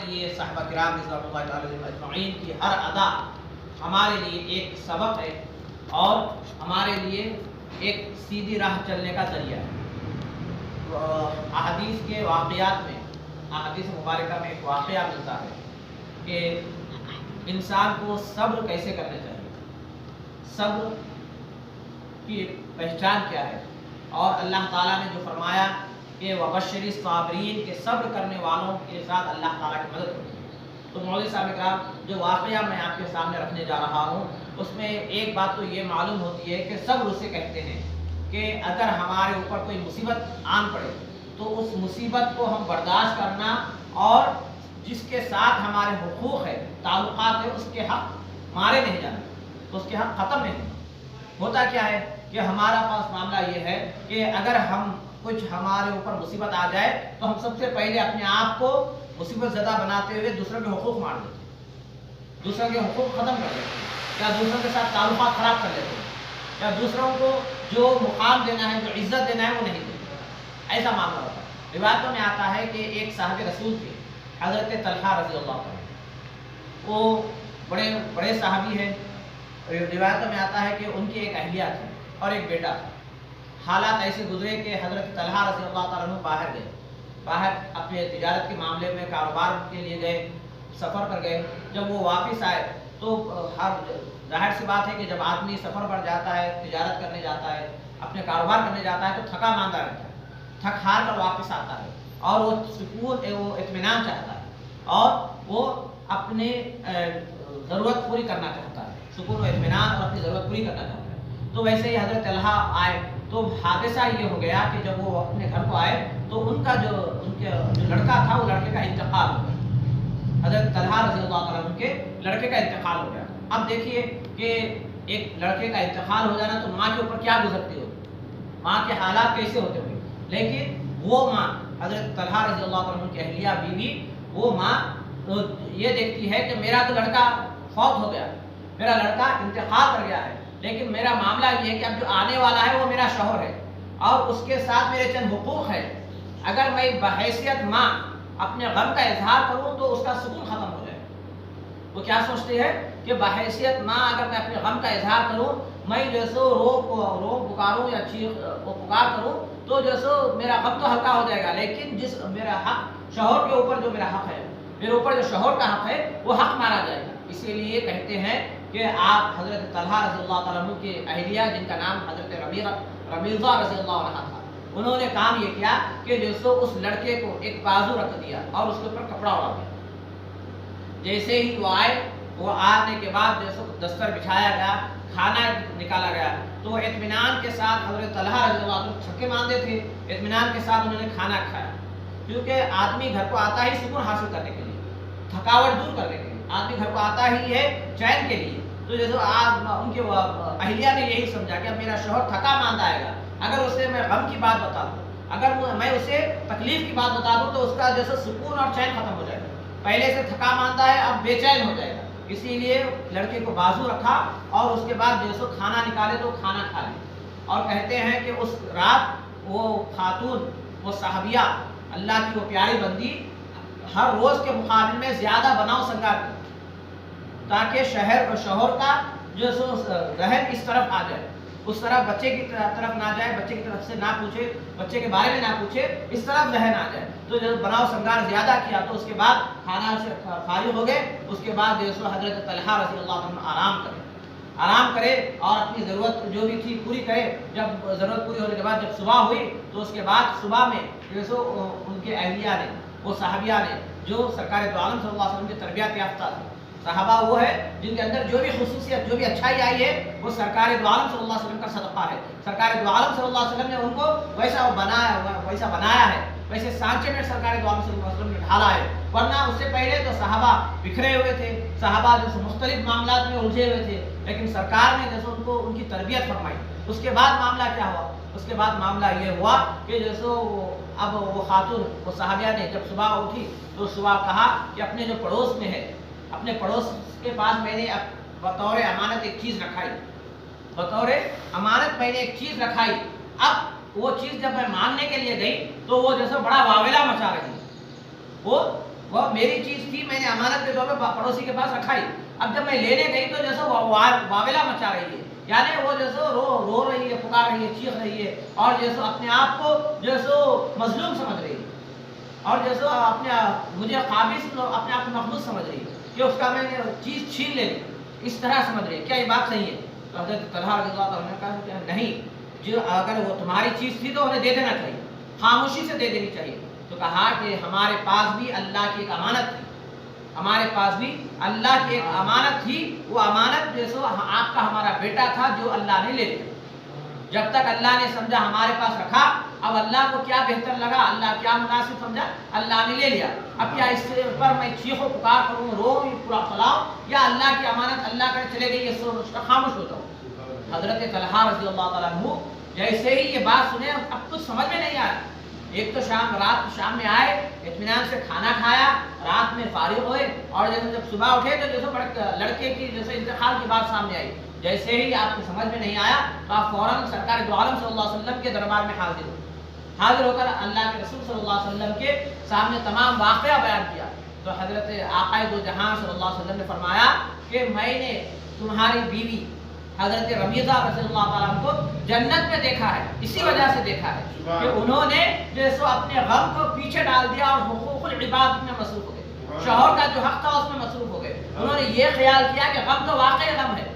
لیے صحابہ کرام رضوان اللہ تعالی علیہم اجمعین کی ہر ادا ہمارے لیے ایک سبق ہے اور ہمارے لیے ایک سیدھی راہ چلنے کا ذریعہ ہے۔ احادیث کے واقعات میں، احادیث مبارکہ میں ایک واقعہ ملتا ہے کہ انسان کو صبر کیسے کرنا چاہیے، صبر کی پہچان کیا ہے، اور اللہ تعالیٰ نے جو فرمایا کہ وبشر الصابرین، کہ صبر کرنے والوں کے ساتھ اللہ تعالیٰ کی مدد ہوتی ہے۔ تو مولوی صاحب کرام، جو واقعہ میں آپ کے سامنے رکھنے جا رہا ہوں اس میں ایک بات تو یہ معلوم ہوتی ہے کہ صبر اسے کہتے ہیں کہ اگر ہمارے اوپر کوئی مصیبت آن پڑے تو اس مصیبت کو ہم برداشت کرنا، اور جس کے ساتھ ہمارے حقوق ہے، تعلقات ہے، اس کے حق مارے نہیں جانا، اس کے حق ختم نہیں۔ ہوتا کیا ہے کہ ہمارا پاس معاملہ یہ ہے کہ اگر ہم کچھ ہمارے اوپر مصیبت آ جائے تو ہم سب سے پہلے اپنے آپ کو مصیبت زدہ بناتے ہوئے دوسروں کے حقوق مار دیتے ہیں، دوسروں کے حقوق ختم کر دیتے ہیں، یا دوسروں کے ساتھ تعلقات خراب کر لیتے ہیں، یا دوسروں کو جو مقام دینا ہے، جو عزت دینا ہے وہ نہیں دیتے۔ ایسا معاملہ ہوتا ہے۔ روایتوں میں آتا ہے کہ ایک صاحب رسول تھے حضرت طلحہ رضی اللہ عنہ، وہ بڑے بڑے صحابی ہیں۔ روایتوں میں آتا ہے کہ ان کی ایک اہلیہ تھی اور ایک بیٹا تھا۔ حالات ایسے گزرے کہ حضرت طلحہ رضی اللہ تعالیٰ عنہ باہر گئے، باہر اپنے تجارت کے معاملے میں کاروبار کے لیے گئے، سفر پر گئے۔ جب وہ واپس آئے تو ہر ظاہر سی بات ہے کہ جب آدمی سفر پر جاتا ہے، تجارت کرنے جاتا ہے، اپنے کاروبار کرنے جاتا ہے تو تھکا ماندہ رہتا ہے، تھک ہار کر واپس آتا ہے اور وہ سکون، وہ اطمینان چاہتا ہے اور وہ اپنے ضرورت پوری کرنا چاہتا ہے، سکون و اطمینان اور اپنی ضرورت پوری کرنا چاہتا ہے۔ تو ویسے ہی حضرت طلحہ آئے تو حادثہ یہ ہو گیا کہ جب وہ اپنے گھر کو آئے تو ان کا جو لڑکا تھا وہ لڑکے کا انتقال ہو گیا، حضرت طلحہ رضی اللہ عنہ کے لڑکے کا انتقال ہو گیا۔ اب دیکھیے کہ ایک لڑکے کا انتقال ہو جانا تو ماں کے اوپر کیا گزرتی ہوتی، ماں کے حالات کیسے ہوتے ہوئے، لیکن وہ ماں حضرت طلحہ رضی اللہ عنہ کی اہلیہ بیوی، وہ ماں یہ دیکھتی ہے کہ میرا تو لڑکا فوت ہو گیا، میرا لڑکا انتقال کر گیا ہے، لیکن میرا معاملہ یہ ہے کہ اب جو آنے والا ہے وہ میرا شوہر ہے اور اس کے ساتھ میرے چند حقوق ہیں۔ اگر میں بحیثیت ماں اپنے غم کا اظہار کروں تو اس کا سکون ختم ہو جائے۔ وہ کیا سوچتی ہے کہ بحیثیت ماں اگر میں اپنے غم کا اظہار کروں، میں جیسے رو پکاروں یا چیخ پکار کروں تو جیسے میرا غم تو ہلکا ہو جائے گا، لیکن جس میرا حق شوہر کے اوپر جو میرا حق ہے، میرے اوپر جو شوہر کا حق ہے وہ حق مارا جائے گا۔ اسی لیے کہتے ہیں کہ آپ حضرت طلحہ رضی اللہ تعالیٰ عنہ کے اہلیہ جن کا نام حضرت رمیضہ رضی اللہ عنہ تھا، انہوں نے کام یہ کیا کہ جیسے اس لڑکے کو ایک بازو رکھ دیا اور اس کے اوپر کپڑا اڑا دیا۔ جیسے ہی وہ آئے، وہ آنے کے بعد جیسے دستر بچھایا گیا، کھانا نکالا گیا تو وہ اطمینان کے ساتھ، حضرت طلحہ رضی اللہ عنہ چھکے ماندے تھے، اطمینان کے ساتھ انہوں نے کھانا کھایا، کیونکہ آدمی گھر کو آتا ہی سکون حاصل کرنے کے لیے، تھکاوٹ دور کرنے کے لیے، آدمی گھر کو آتا ہی ہے چین کے لیے۔ تو جیسے ان کے اہلیہ نے یہی سمجھا کہ اب میرا شوہر تھکا ماندہ آئے گا، اگر اسے میں غم کی بات بتا دوں، اگر میں اسے تکلیف کی بات بتا دوں تو اس کا جیسے سکون اور چین ختم ہو جائے گا، پہلے سے تھکا ماندہ ہے اب بے چین ہو جائے گا۔ اسی لیے لڑکے کو بازو رکھا اور اس کے بعد جیسے کھانا نکالے تو کھانا کھا لیا۔ اور کہتے ہیں کہ اس رات وہ خاتون، وہ صحابیہ اللہ کی وہ پیاری بندی ہر روز کے مقابلے میں زیادہ بناؤ سنگار کی تاکہ شہر اور شوہر کا جو ذہن اس طرف آ جائے، اس طرف بچے کی طرف نہ جائے، بچے کی طرف سے نہ پوچھے، بچے کے بارے میں نہ پوچھے، اس طرف ذہن آ جائے۔ تو جب بناؤ سنگار زیادہ کیا تو اس کے بعد کھانا سے فارغ ہو گئے، اس کے بعد جو حضرت طلحہ رضی اللہ عنہ آرام کرے اور اپنی ضرورت جو بھی تھی پوری کرے۔ جب ضرورت پوری ہونے کے بعد جب صبح ہوئی تو اس کے بعد صبح میں جو ان کے اہلیہ نے، وہ صحابیہ نے جو سرکار دو عالم صلی اللہ علیہ وسلم کی تربیت یافتہ تھے، صحابہ وہ ہے جن کے اندر جو بھی خصوصیت، جو بھی اچھائی آئی ہے وہ سرکار دو عالم صلی اللہ علیہ وسلم کا صدقہ ہے۔ سرکار دو عالم صلی اللہ علیہ وسلم نے ان کو ویسا بنایا ہے، ویسے سانچے میں سرکار دو عالم صلی اللہ علیہ وسلم نے ڈھالا ہے، ورنہ اس سے پہلے تو صحابہ بکھرے ہوئے تھے، صحابہ جو مختلف معاملات میں الجھے ہوئے تھے، لیکن سرکار نے جیسے ان کو ان کی تربیت فرمائی۔ اس کے بعد معاملہ کیا ہوا؟ اس کے بعد معاملہ یہ ہوا کہ جیسے اب وہ خاتون، وہ صحابیہ نے جب صبح اٹھی تو صبح کہا کہ اپنے جو پڑوس میں ہے، اپنے پڑوس کے پاس میں نے بطور امانت ایک چیز رکھائی، بطور امانت میں نے ایک چیز رکھائی، اب وہ چیز جب میں ماننے کے لیے گئی تو وہ جیسے بڑا واویلا مچا رہی ہے، وہ وہ میری چیز تھی، میں نے امانت کے طور پہ پڑوسی کے پاس رکھائی، اب جب میں لینے گئی تو جیسے واویلا مچا رہی ہے، یعنی وہ جیسے رو رہی ہے، پکار رہی ہے، چیخ رہی ہے، اور جیسے اپنے آپ کو جیسے مظلوم سمجھ رہی ہے، اور جیسے مجھے قابض اپنے آپ کو مخلوق سمجھ رہی ہے کہ اس کا میں نے چیز چھین لے لی، اس طرح سمجھ رہی ہے، کیا یہ بات صحیح ہے؟ تو حضرت طلحہ رضی اللہ عنہ نے کہا کہ نہیں، جو اگر وہ تمہاری چیز تھی تو انہیں دے دینا چاہیے، خاموشی سے دے دینی چاہیے۔ تو کہا کہ ہمارے پاس بھی اللہ کی ایک امانت تھی، ہمارے پاس بھی اللہ کی ایک امانت تھی، وہ امانت جیسے آپ کا ہمارا بیٹا تھا جو اللہ نے لے لیا، جب تک اللہ نے سمجھا ہمارے پاس رکھا، اب اللہ کو کیا بہتر لگا، اللہ کیا مناسب سمجھا، اللہ نے لے لیا، اب کیا اس پر میں چیخو پکار کروں، رو پورا پلاؤ، یا اللہ کی امانت اللہ کر چلے گئی اس کا خاموش ہوتا ہوں؟ حضرت طلحہ رضی اللہ تعالیٰ عنہ جیسے ہی یہ بات سنے، اب کچھ سمجھ میں نہیں آیا، ایک تو شام میں آئے، اطمینان سے کھانا کھایا، رات میں فارغ ہوئے، اور جب صبح اٹھے تو جیسے لڑکے کی جیسے انتقال کی بات سامنے آئی، جیسے ہی آپ کو سمجھ میں نہیں آیا تو آپ فوراً سرکار دو عالم صلی اللہ علیہ وسلم کے دربار میں حاضر ہو کر اللہ کے رسول صلی اللہ علیہ وسلم کے سامنے تمام واقعہ بیان کیا۔ تو حضرت آقا دو جہاں صلی اللہ علیہ وسلم نے فرمایا کہ میں نے تمہاری بیوی حضرت رمیضہ رضی اللہ تعالیٰ عنہ کو جنت میں دیکھا ہے، اسی وجہ سے دیکھا ہے کہ انہوں نے جیسے اپنے غم کو پیچھے ڈال دیا اور حقوق العباد میں مصروف ہو گئے، شوہر کا جو حق تھا اس میں مصروف ہو گئے، انہوں نے یہ خیال کیا کہ غم تو واقعی غم ہے،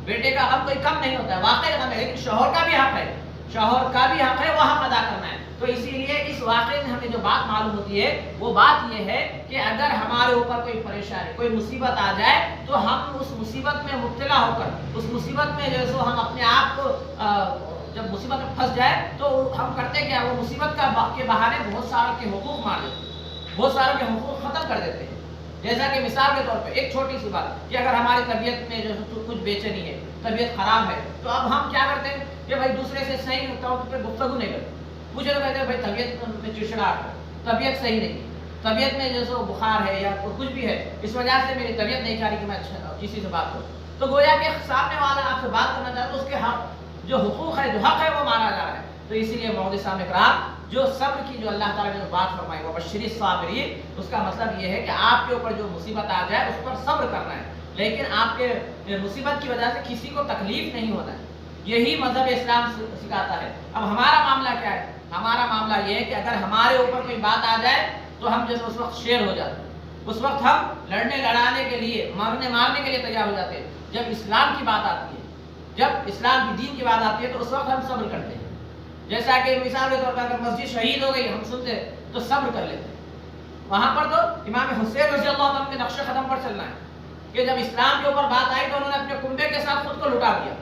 بیٹے کا غم کوئی کم نہیں ہوتا ہے، واقعی غم ہے، لیکن شوہر کا بھی حق ہے، شوہر کا بھی حق ہے، وہ حق ادا کرنا ہے۔ تو اسی لیے اس واقعے میں ہمیں جو بات معلوم ہوتی ہے وہ بات یہ ہے کہ اگر ہمارے اوپر کوئی پریشانی، کوئی مصیبت آ جائے تو ہم اس مصیبت میں مبتلا ہو کر، اس مصیبت میں جو سو ہم اپنے آپ کو جب مصیبت میں پھنس جائے تو ہم کرتے کیا، وہ مصیبت کے بہانے بہت ساروں کے حقوق مار دیتے ہیں، بہت ساروں کے حقوق ختم کر دیتے ہیں۔ جیسا کہ مثال کے طور پہ ایک چھوٹی سی بات کہ اگر ہماری طبیعت میں جو کچھ بے چینی ہے، طبیعت خراب ہے، تو اب ہم کیا کرتے ہیں کہ بھائی دوسرے سے صحیح طور پہ گفتگو نہیں کرتے، مجھے تو کہتے ہیں بھائی طبیعت میں چڑچڑاہٹ ہے، طبیعت صحیح نہیں، طبیعت میں جیسے بخار ہے یا کچھ بھی ہے، اس وجہ سے میری طبیعت نہیں چاہ رہی کہ میں کسی سے بات کروں، تو گویا کہ سامنے والا آپ سے بات کرنا چاہتا ہے، اس کے حق جو حقوق ہے، جو حق ہے، وہ مارا جا رہا ہے۔ تو اسی لیے مولوی صاحب نے کہا جو صبر کی جو اللہ تعالیٰ نے بات فرمائی وہ بشری الصابرین، اس کا مطلب یہ ہے کہ آپ کے اوپر جو مصیبت آ جائے اس پر صبر کرنا ہے، لیکن آپ کے مصیبت کی وجہ سے کسی کو تکلیف نہیں ہونا ہے، یہی مذہب اسلام سکھاتا ہے۔ اب ہمارا معاملہ کیا ہے؟ ہمارا معاملہ یہ ہے کہ اگر ہمارے اوپر کوئی بات آ جائے تو ہم جیسے اس وقت شیر ہو جاتے ہیں، اس وقت ہم لڑنے لڑانے کے لیے، مارنے کے لیے تیار ہو جاتے ہیں۔ جب اسلام کی بات آتی ہے، جب اسلام کی دین کی بات آتی ہے تو اس وقت ہم صبر کرتے ہیں، جیسا کہ مثال کے طور پر اگر مسجد شہید ہو گئی ہم سنتے تو صبر کر لیتے ہیں، وہاں پر تو امام حسین رضی اللہ عنہ کے نقش قدم پر چلنا ہے کہ جب اسلام کے اوپر بات آئی تو انہوں نے اپنے کنبے کے ساتھ خود کو لٹا دیا،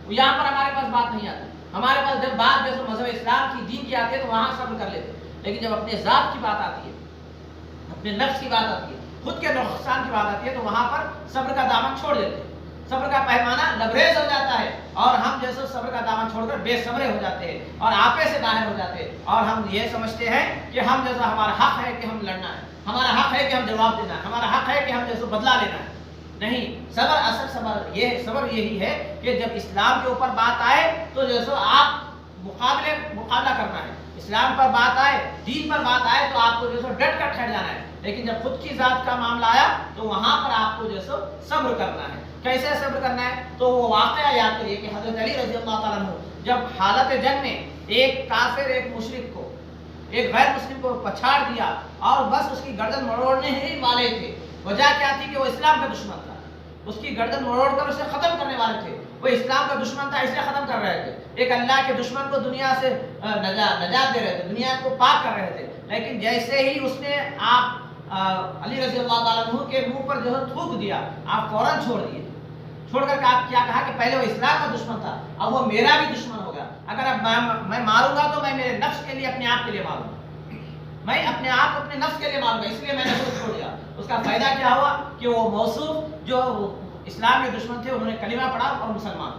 یہاں پر ہمارے پاس بات نہیں آتی، ہمارے پاس جب بات جیسے مذہب اسلام کی دین کی آتی ہے تو وہاں صبر کر لیتے ہیں، لیکن جب اپنے ذات کی بات آتی ہے، اپنے نفس کی بات آتی ہے، خود کے نقصان کی بات آتی ہے تو وہاں پر صبر کا دامن چھوڑ دیتے ہیں، صبر کا پیمانہ لبریز ہو جاتا ہے، اور ہم جیسے صبر کا دامن چھوڑ کر بے صبرے ہو جاتے ہیں اور آپے سے باہر ہو جاتے ہیں، اور ہم یہ سمجھتے ہیں کہ ہم جیسا ہمارا حق ہے کہ ہم لڑنا ہے، ہمارا حق ہے کہ ہم جواب دینا ہے، ہمارا حق ہے کہ ہم جیسے بدلہ لینا ہے۔ نہیں، صبر اصل صبر یہی ہے کہ جب اسلام کے اوپر بات آئے تو جیسے آپ مقابلہ کرنا ہے، اسلام پر بات آئے، دین پر بات آئے تو آپ کو جیسے ڈٹ کر ٹھہر جانا ہے، لیکن جب خود کی ذات کا معاملہ آیا تو وہاں پر آپ کو جیسے صبر کرنا ہے۔ کیسے صبر کرنا ہے؟ تو وہ واقعہ یاد کریے کہ حضرت علی رضی اللہ تعالیٰ عنہ جب حالت جنگ میں ایک کافر، ایک مشرک کو، ایک غیر مسلم کو پچھاڑ دیا اور بس اس کی گردن مروڑنے ہی والے تھے، وجہ کیا تھی کہ وہ اسلام کا دشمن تھا، اس کی گردن مروڑ کر اسے ختم کرنے والے تھے، وہ اسلام کا دشمن تھا اس لیے ختم کر رہے تھے، ایک اللہ کے دشمن کو دنیا سے نجات دے رہے تھے، دنیا کو پاک کر رہے تھے، لیکن جیسے ہی اس نے آپ علی رضی اللہ تعالیٰ عنہ کے منہ پر جو ہے تھوک دیا، آپ فوراً چھوڑ دیے، چھوڑ کر آپ کیا کہا کہ پہلے وہ اسلام کا دشمن تھا، اب وہ میرا بھی دشمن ہو گیا، اگر اب میں ماروں گا تو میں میرے نفس کے لیے، اپنے آپ کے لیے ماروں گا، میں اپنے آپ اپنے نفس کے لیے ماروں گا، اس لیے میں نے خود چھوڑ دیا۔ اس کا فائدہ کیا ہوا کہ وہ موصوف جو اسلام کے دشمن تھے انہوں نے کلمہ پڑھا اور مسلمان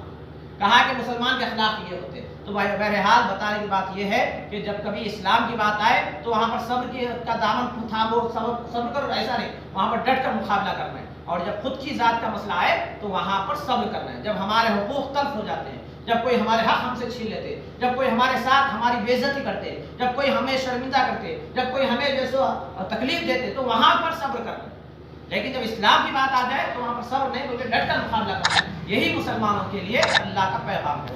کہا کہ مسلمان کے اخلاق یہ ہوتے۔ تو بہرحال بتانے کی بات یہ ہے کہ جب کبھی اسلام کی بات آئے تو وہاں پر صبر کا دامن تھامو، صبر کرو، ایسا نہیں، وہاں پر ڈٹ کر مقابلہ کرنا ہے، اور جب خود کی ذات کا مسئلہ آئے تو وہاں پر صبر کرنا ہے۔ جب ہمارے حقوق تلف ہو جاتے ہیں، جب کوئی ہمارے حق ہم سے چھین لیتے، جب کوئی ہمارے ساتھ ہماری بے عزتی کرتے، جب کوئی ہمیں شرمندہ کرتے، جب کوئی ہمیں جیسے تکلیف دیتے، تو وہاں پر صبر کرنا. لیکن جب اسلام کی بات آ جائے تو وہاں پر صبر نہیں بلکہ ڈٹ کر مقابلہ کرنا. یہی مسلمانوں کے لیے اللہ کا پیغام ہے.